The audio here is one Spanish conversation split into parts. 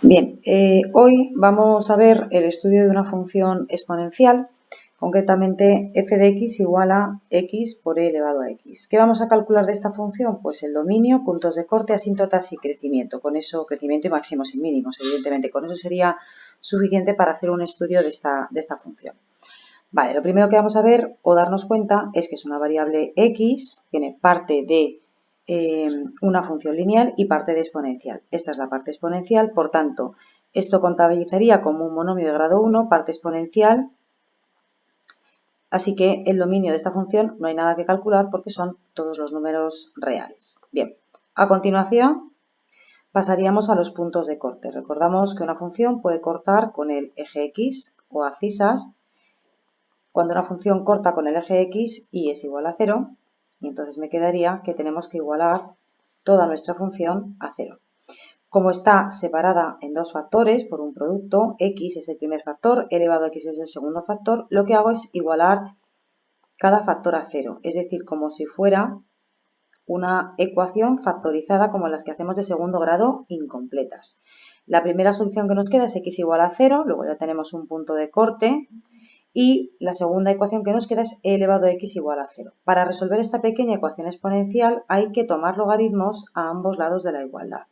Bien, hoy vamos a ver el estudio de una función exponencial, concretamente f de x igual a x por e elevado a x. ¿Qué vamos a calcular de esta función? Pues el dominio, puntos de corte, asíntotas y crecimiento. Con eso, crecimiento y máximos y mínimos, evidentemente. Con eso sería suficiente para hacer un estudio de esta función. Vale, lo primero que vamos a ver o darnos cuenta es que es una variable x, tiene parte de una función lineal y parte de exponencial. Esta es la parte exponencial, por tanto, esto contabilizaría como un monomio de grado 1, parte exponencial, así que el dominio de esta función no hay nada que calcular porque son todos los números reales. Bien, a continuación pasaríamos a los puntos de corte. Recordamos que una función puede cortar con el eje x o abscisas cuando una función corta con el eje x y es igual a 0, y entonces me quedaría que tenemos que igualar toda nuestra función a 0. Como está separada en dos factores por un producto, x es el primer factor, elevado a x es el segundo factor, lo que hago es igualar cada factor a 0, es decir, como si fuera una ecuación factorizada como las que hacemos de segundo grado incompletas. La primera solución que nos queda es x igual a 0, luego ya tenemos un punto de corte, y la segunda ecuación que nos queda es e elevado a x igual a 0. Para resolver esta pequeña ecuación exponencial hay que tomar logaritmos a ambos lados de la igualdad.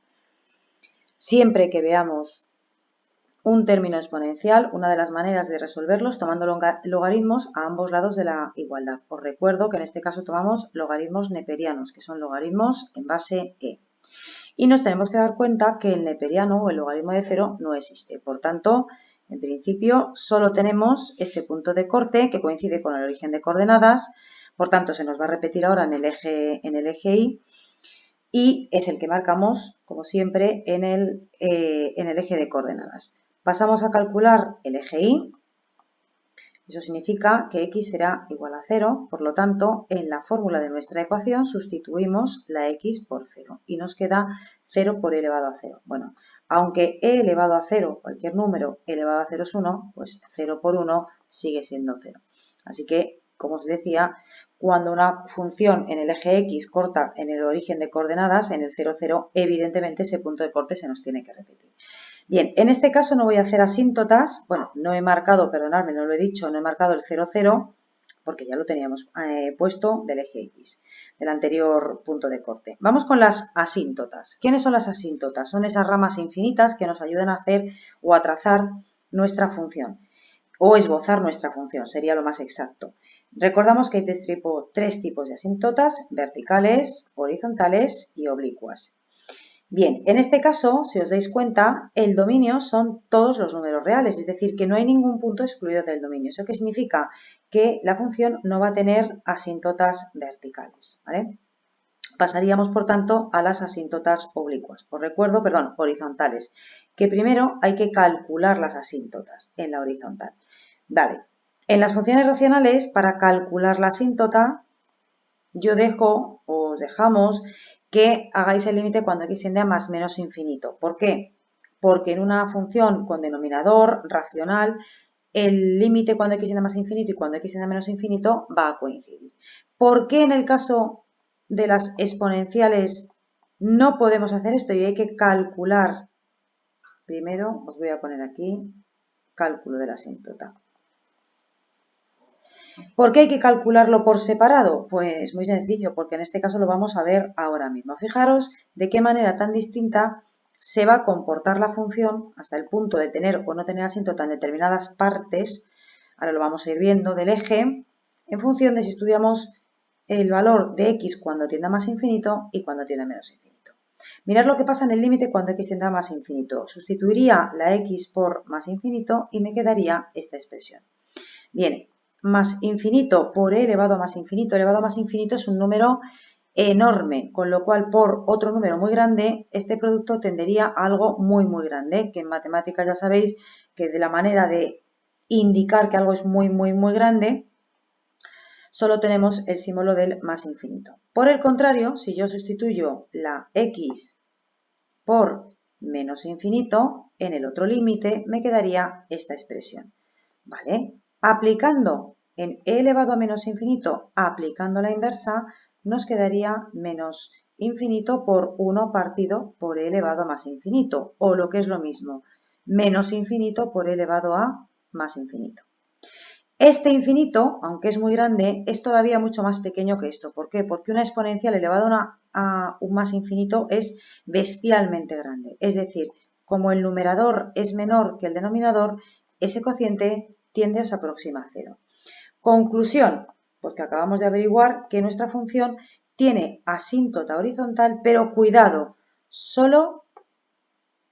Siempre que veamos un término exponencial, una de las maneras de resolverlo es tomando logaritmos a ambos lados de la igualdad. Os recuerdo que en este caso tomamos logaritmos neperianos, que son logaritmos en base e. Y nos tenemos que dar cuenta que el neperiano o el logaritmo de 0 no existe. Por tanto, en principio, solo tenemos este punto de corte que coincide con el origen de coordenadas, por tanto, se nos va a repetir ahora en el eje y es el que marcamos, como siempre, en el eje de coordenadas. Pasamos a calcular el eje y, eso significa que x será igual a 0, por lo tanto, en la fórmula de nuestra ecuación sustituimos la x por 0 y nos queda 0 por e elevado a 0. Bueno, aunque e elevado a 0, cualquier número elevado a 0 es 1, pues 0 por 1 sigue siendo 0. Así que, como os decía, cuando una función en el eje x corta en el origen de coordenadas, en el 0, 0, evidentemente ese punto de corte se nos tiene que repetir. Bien, en este caso no voy a hacer asíntotas, bueno, no he marcado, perdonadme, no lo he dicho, no he marcado el 0, 0, porque ya lo teníamos puesto del eje x, del anterior punto de corte. Vamos con las asíntotas. ¿Quiénes son las asíntotas? Son esas ramas infinitas que nos ayudan a hacer o a trazar nuestra función, o esbozar nuestra función, sería lo más exacto. Recordamos que hay tres tipos de asíntotas, verticales, horizontales y oblicuas. Bien, en este caso, si os dais cuenta, el dominio son todos los números reales, es decir, que no hay ningún punto excluido del dominio. ¿Eso qué significa? Que la función no va a tener asíntotas verticales, ¿vale? Pasaríamos, por tanto, a las asíntotas oblicuas. Os recuerdo, perdón, horizontales, que primero hay que calcular las asíntotas en la horizontal. Vale, en las funciones racionales, para calcular la asíntota, yo dejo, o os dejamos, que hagáis el límite cuando x tiende a más menos infinito. ¿Por qué? Porque en una función con denominador racional, el límite cuando x tiende a más infinito y cuando x tiende a menos infinito va a coincidir. ¿Por qué en el caso de las exponenciales no podemos hacer esto y hay que calcular? Primero os voy a poner aquí cálculo de la asíntota. ¿Por qué hay que calcularlo por separado? Pues muy sencillo, porque en este caso lo vamos a ver ahora mismo. Fijaros de qué manera tan distinta se va a comportar la función hasta el punto de tener o no tener asíntota en determinadas partes, ahora lo vamos a ir viendo, del eje, en función de si estudiamos el valor de x cuando tiende a más infinito y cuando tiende a menos infinito. Mirad lo que pasa en el límite cuando x tiende a más infinito. Sustituiría la x por más infinito y me quedaría esta expresión. Bien, más infinito por e elevado a más infinito. Elevado a más infinito es un número enorme, con lo cual por otro número muy grande, este producto tendería a algo muy, muy grande, que en matemáticas ya sabéis que de la manera de indicar que algo es muy, muy, muy grande, solo tenemos el símbolo del más infinito. Por el contrario, si yo sustituyo la x por menos infinito, en el otro límite me quedaría esta expresión, ¿vale? Aplicando en e elevado a menos infinito, aplicando la inversa, nos quedaría menos infinito por 1 partido por e elevado a más infinito, o lo que es lo mismo, menos infinito por e elevado a más infinito. Este infinito, aunque es muy grande, es todavía mucho más pequeño que esto. ¿Por qué? Porque una exponencial elevada a un más infinito es bestialmente grande. Es decir, como el numerador es menor que el denominador, ese cociente tiende o se aproxima a 0. Conclusión, pues que acabamos de averiguar que nuestra función tiene asíntota horizontal, pero cuidado, solo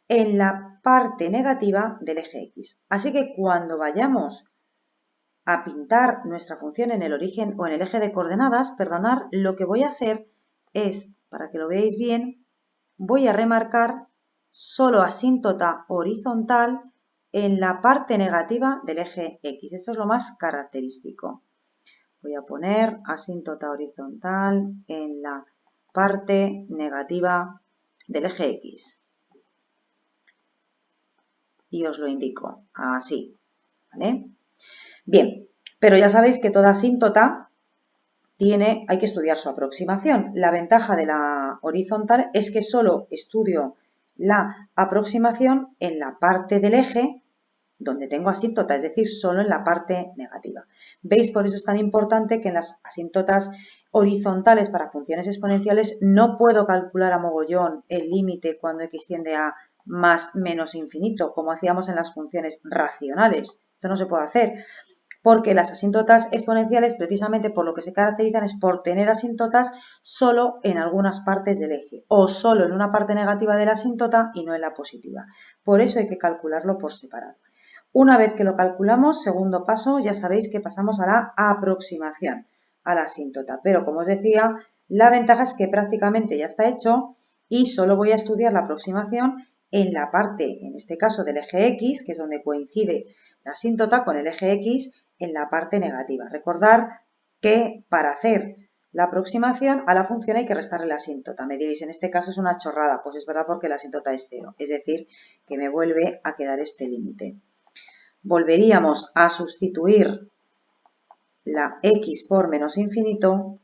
en la parte negativa del eje X. Así que cuando vayamos a pintar nuestra función en el origen o en el eje de coordenadas, perdonad, lo que voy a hacer es, para que lo veáis bien, voy a remarcar solo asíntota horizontal en la parte negativa del eje X. Esto es lo más característico. Voy a poner asíntota horizontal en la parte negativa del eje X. Y os lo indico así, ¿vale? Bien, pero ya sabéis que toda asíntota hay que estudiar su aproximación. La ventaja de la horizontal es que solo estudio la aproximación en la parte del eje donde tengo asíntota, es decir, solo en la parte negativa. ¿Veis? Por eso es tan importante que en las asíntotas horizontales para funciones exponenciales no puedo calcular a mogollón el límite cuando x tiende a más menos infinito, como hacíamos en las funciones racionales. Esto no se puede hacer, porque las asíntotas exponenciales, precisamente por lo que se caracterizan, es por tener asíntotas solo en algunas partes del eje, o solo en una parte negativa de la asíntota y no en la positiva. Por eso hay que calcularlo por separado. Una vez que lo calculamos, segundo paso, ya sabéis que pasamos a la aproximación a la asíntota. Pero como os decía, la ventaja es que prácticamente ya está hecho y solo voy a estudiar la aproximación en la parte, en este caso del eje X, que es donde coincide la asíntota con el eje X en la parte negativa. Recordar que para hacer la aproximación a la función hay que restarle la asíntota. Me diréis, en este caso es una chorrada. Pues es verdad, porque la asíntota es 0. Es decir, que me vuelve a quedar este límite. Volveríamos a sustituir la x por menos infinito.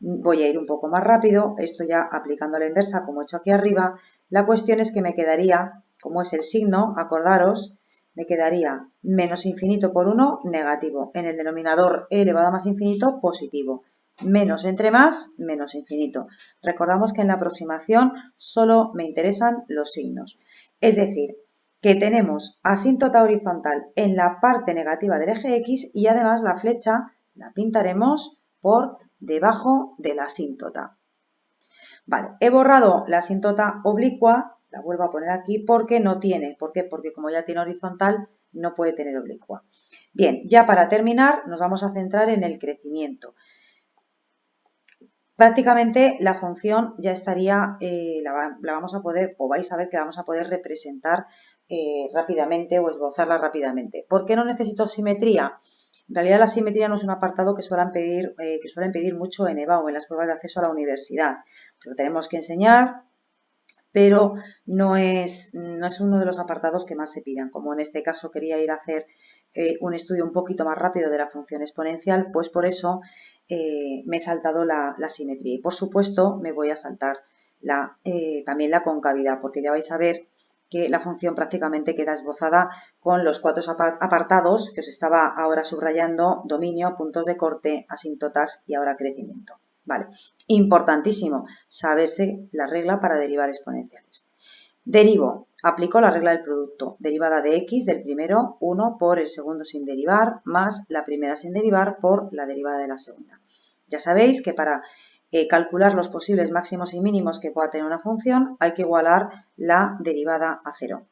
Voy a ir un poco más rápido, esto ya aplicando a la inversa como he hecho aquí arriba. La cuestión es que me quedaría, como es el signo, acordaros, me quedaría menos infinito por 1, negativo. En el denominador e elevado a más infinito, positivo. Menos entre más, menos infinito. Recordamos que en la aproximación solo me interesan los signos. Es decir, que tenemos asíntota horizontal en la parte negativa del eje X y además la flecha la pintaremos por debajo de la asíntota. Vale, he borrado la asíntota oblicua, la vuelvo a poner aquí porque no tiene. ¿Por qué? Porque como ya tiene horizontal, no puede tener oblicua. Bien, ya para terminar nos vamos a centrar en el crecimiento. Prácticamente la función ya estaría, la vamos a poder, o vais a ver que la vamos a poder representar rápidamente o esbozarla rápidamente. ¿Por qué no necesito simetría? En realidad la simetría no es un apartado que suelen pedir mucho en EVA o en las pruebas de acceso a la universidad. Lo tenemos que enseñar, pero no es uno de los apartados que más se pidan. Como en este caso quería ir a hacer un estudio un poquito más rápido de la función exponencial, pues por eso me he saltado la simetría. Y por supuesto me voy a saltar también la concavidad, porque ya vais a ver que la función prácticamente queda esbozada con los 4 apartados que os estaba ahora subrayando: dominio, puntos de corte, asíntotas y ahora crecimiento. Vale, importantísimo, saberse la regla para derivar exponenciales. Derivo, aplico la regla del producto, derivada de x del primero, 1 por el segundo sin derivar, más la primera sin derivar por la derivada de la segunda. Ya sabéis que para calcular los posibles máximos y mínimos que pueda tener una función, hay que igualar la derivada a 0.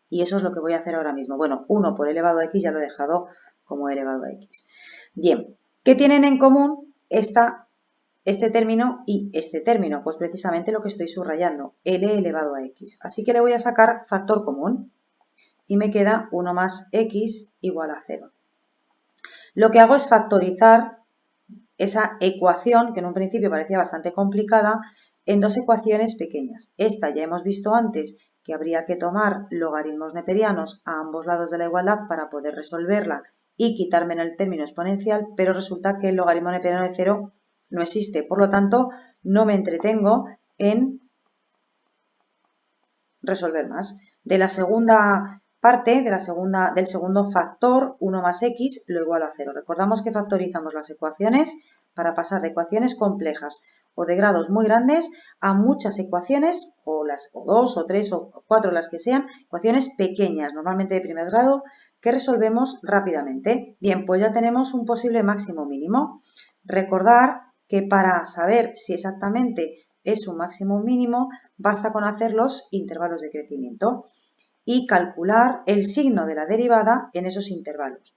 Y eso es lo que voy a hacer ahora mismo. Bueno, 1 por elevado a x ya lo he dejado como elevado a x. Bien, ¿qué tienen en común este término y este término? Pues precisamente lo que estoy subrayando, L elevado a x. Así que le voy a sacar factor común y me queda 1 más x igual a 0. Lo que hago es factorizar esa ecuación, que en un principio parecía bastante complicada, en dos ecuaciones pequeñas. Esta ya hemos visto antes que habría que tomar logaritmos neperianos a ambos lados de la igualdad para poder resolverla y quitarme en el término exponencial, pero resulta que el logaritmo neperiano de 0 no existe. Por lo tanto, no me entretengo en resolver más. De la segunda parte, del segundo factor, 1 más x lo igual a 0. Recordamos que factorizamos las ecuaciones para pasar de ecuaciones complejas o de grados muy grandes a muchas ecuaciones, o 2 o 3 o 4 las que sean, ecuaciones pequeñas, normalmente de primer grado, que resolvemos rápidamente. Bien, pues ya tenemos un posible máximo mínimo. Recordar que para saber si exactamente es un máximo mínimo, basta con hacer los intervalos de crecimiento y calcular el signo de la derivada en esos intervalos.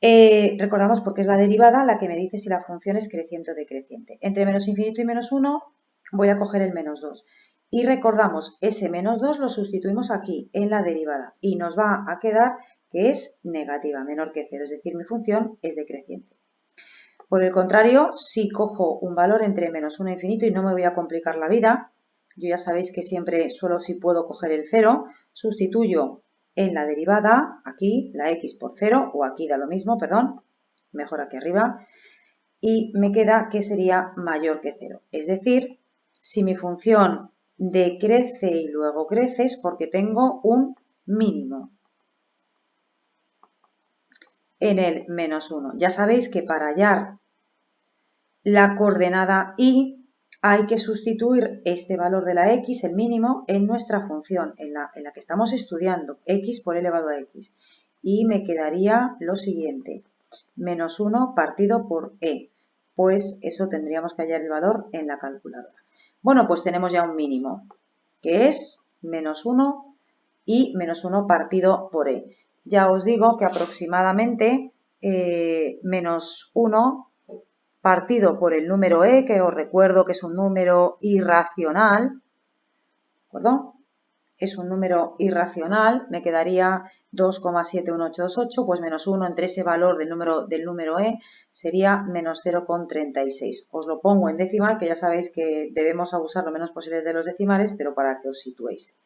Recordamos porque es la derivada la que me dice si la función es creciente o decreciente. Entre menos infinito y menos 1 voy a coger el menos 2. Y recordamos, ese menos 2 lo sustituimos aquí, en la derivada, y nos va a quedar que es negativa, menor que 0, es decir, mi función es decreciente. Por el contrario, si cojo un valor entre menos 1 e infinito y no me voy a complicar la vida, yo ya sabéis que siempre solo si puedo coger el 0, sustituyo en la derivada, aquí, la x por 0, o aquí da lo mismo, perdón, mejor aquí arriba, y me queda que sería mayor que 0. Es decir, si mi función decrece y luego crece es porque tengo un mínimo en el menos 1. Ya sabéis que para hallar la coordenada y hay que sustituir este valor de la x, el mínimo, en nuestra función, en la que estamos estudiando, x por elevado a x. Y me quedaría lo siguiente, menos 1 partido por e. Pues eso tendríamos que hallar el valor en la calculadora. Bueno, pues tenemos ya un mínimo, que es menos 1 y menos 1 partido por e. Ya os digo que aproximadamente menos 1 partido por el número e, que os recuerdo que es un número irracional, ¿de acuerdo? Es un número irracional, me quedaría 2,71828, pues menos 1 entre ese valor del número e sería menos 0,36. Os lo pongo en decimal, que ya sabéis que debemos abusar lo menos posible de los decimales, pero para que os situéis.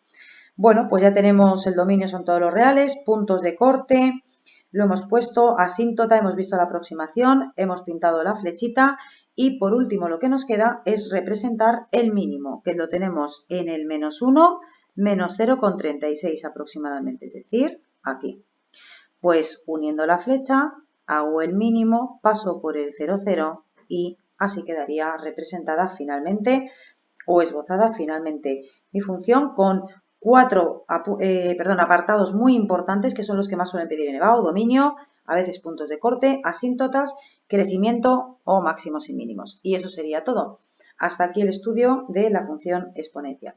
Bueno, pues ya tenemos el dominio, son todos los reales, puntos de corte, lo hemos puesto, asíntota, hemos visto la aproximación, hemos pintado la flechita y por último lo que nos queda es representar el mínimo, que lo tenemos en el menos 1, menos 0,36 aproximadamente, es decir, aquí. Pues uniendo la flecha, hago el mínimo, paso por el 0, 0 y así quedaría representada finalmente o esbozada finalmente mi función con 4 apartados muy importantes que son los que más suelen pedir en EBAU: dominio, a veces puntos de corte, asíntotas, crecimiento o máximos y mínimos. Y eso sería todo. Hasta aquí el estudio de la función exponencial.